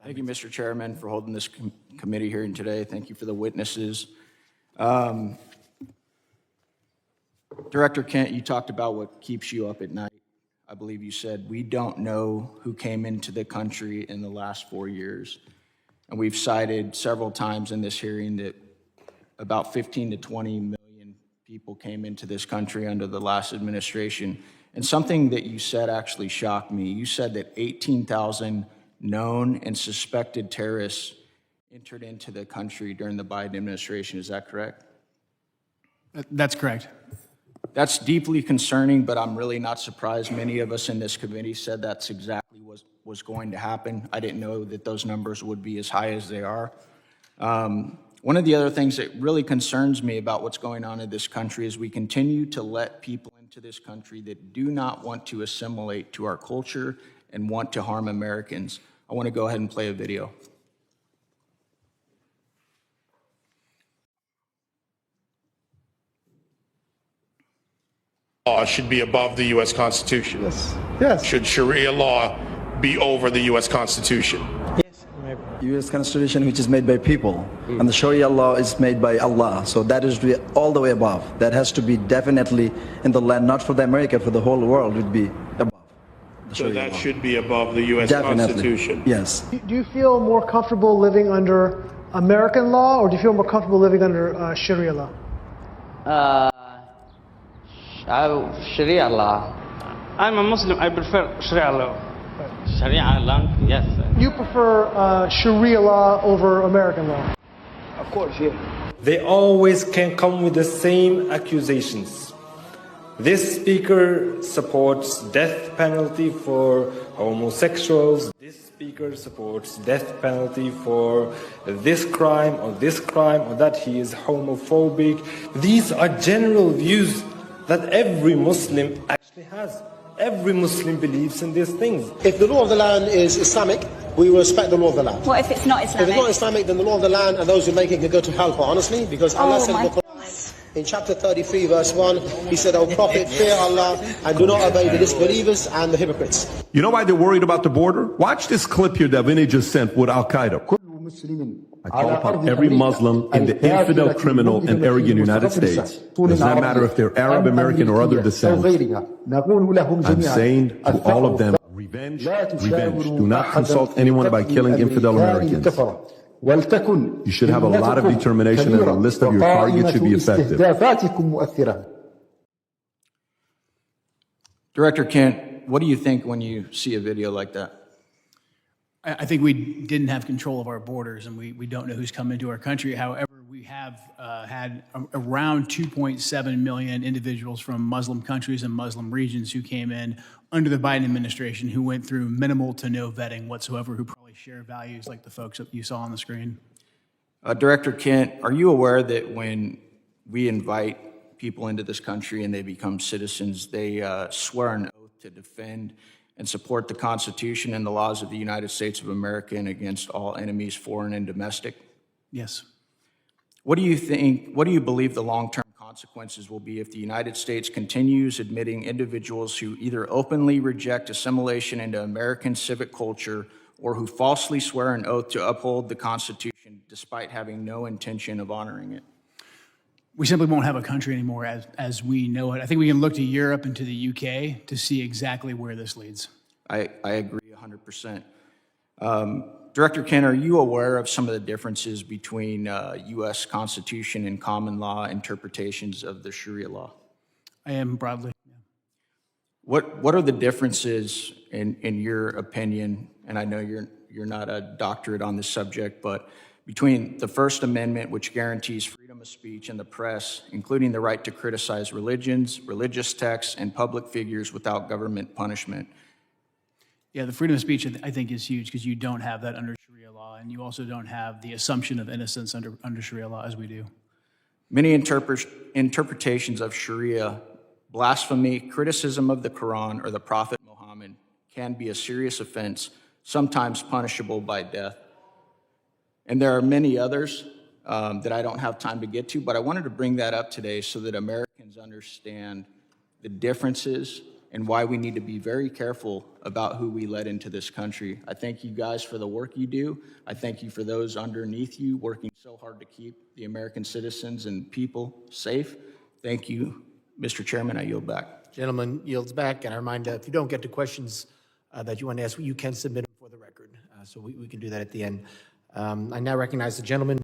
Thank you, Mr. Chairman, for holding this committee hearing today. Thank you for the witnesses. Director Kent, you talked about what keeps you up at night. I believe you said, we don't know who came into the country in the last 4 years. And we've cited several times in this hearing that about 15 to 20 million people came into this country under the last administration. And something that you said actually shocked me. You said that 18,000 known and suspected terrorists entered into the country during the Biden administration. Is that correct? That's correct. That's deeply concerning, but I'm really not surprised. Many of us in this committee said that's exactly what was going to happen. I didn't know that those numbers would be as high as they are. One of the other things that really concerns me about what's going on in this country is we continue to let people into this country that do not want to assimilate to our culture and want to harm Americans. I want to go ahead and play a video. Law should be above the U.S. Constitution. Yes. Yes. Should Sharia law be over the U.S. Constitution? Yes. U.S. Constitution, which is made by people, and the Sharia law is made by Allah. So that is all the way above. That has to be definitely in the land, not for the America, for the whole world would be above. So that should be above the U.S. Definitely. Constitution. Yes. Do you feel more comfortable living under American law, or do you feel more comfortable living under Sharia law? Sharia law. I'm a Muslim. I prefer Sharia law. Sharia law, yes. You prefer Sharia law over American law? Of course, yeah. They always can come with the same accusations. This speaker supports death penalty for homosexuals. This speaker supports death penalty for this crime or that he is homophobic. These are general views that every Muslim actually has. Every Muslim believes in these things. If the law of the land is Islamic, we will respect the law of the land. What if it's not Islamic? If it's not Islamic, then the law of the land and those who make it can go to hellfire, honestly, because Allah said in the Quran, in chapter 33, verse 1, He said, O Prophet, fear Allah and do not obey the disbelievers and the hypocrites. You know why they're worried about the border? Watch this clip here that Vinny just sent with Al-Qaeda. I call upon every Muslim and the infidel, criminal, and arrogant United States. It does not matter if they're Arab, American, or other descent. I'm saying to all of them, revenge, revenge. Do not consult anyone by killing infidel Americans. You should have a lot of determination and a list of your targets should be effective. Director Kent, what do you think when you see a video like that? I think we didn't have control of our borders, and we don't know who's come into our country. However, we have had around 2.7 million individuals from Muslim countries and Muslim regions who came in under the Biden administration who went through minimal to no vetting whatsoever, who probably share values like the folks that you saw on the screen. Director Kent, are you aware that when we invite people into this country and they become citizens, they swear an oath to defend and support the Constitution and the laws of the United States of America and against all enemies, foreign and domestic? Yes. What do you believe the long-term consequences will be if the United States continues admitting individuals who either openly reject assimilation into American civic culture or who falsely swear an oath to uphold the Constitution despite having no intention of honoring it? We simply won't have a country anymore as we know it. I think we can look to Europe and to the UK to see exactly where this leads. I agree 100%. Director Kent, are you aware of some of the differences between U.S. Constitution and common law interpretations of the Sharia law? I am broadly. Yeah. What are the differences in your opinion? And I know you're not a doctorate on this subject, but between the First Amendment, which guarantees freedom of speech and the press, including the right to criticize religions, religious texts, and public figures without government punishment. Yeah, the freedom of speech, I think, is huge because you don't have that under Sharia law, and you also don't have the assumption of innocence under Sharia law as we do. Many interpretations of Sharia, blasphemy, criticism of the Quran or the Prophet Muhammad can be a serious offense, sometimes punishable by death. And there are many others that I don't have time to get to, but I wanted to bring that up today so that Americans understand the differences and why we need to be very careful about who we let into this country. I thank you guys for the work you do. I thank you for those underneath you working so hard to keep the American citizens and people safe. Thank you, Mr. Chairman. I yield back. Gentleman yields back, and I remind if you don't get to questions that you want to ask, you can submit them for the record. So we can do that at the end. I now recognize the gentleman.